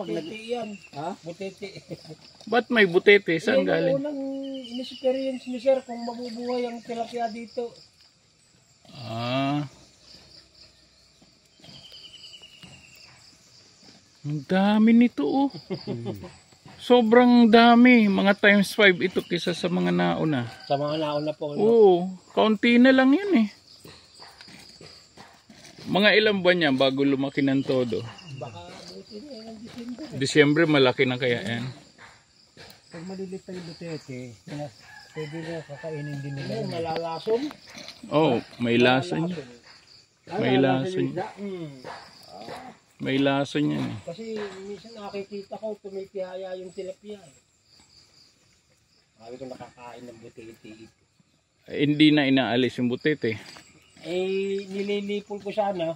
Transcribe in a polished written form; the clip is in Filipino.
pag Butete yan. Ha? Butete. Ba't may butete? Saan Yan galing? yung unang in-experience ni sir kung mabubuhay ang tilapia dito. Ah. Ang dami nito oh. Sobrang dami. Mga times 5 ito kaysa sa mga nauna. Sa mga nauna po. No? Oo. Kaunti na lang yan eh. Mga ilang buwan yan bago lumaki ng todo? Baka buti na yan ang December. Disyembre malaki na kaya yan. Pag malilit na yung butete, pwede na kakainin din nila. Ano, malalason? Oh, may lason yan. May lason yan. May lason yan eh. Kasi minsan nakikita ko tumitihaya yung tilapia. Sabi ko nakakain ng butete. Hindi na inaalis yung butete. Eh, nililipol ko sana.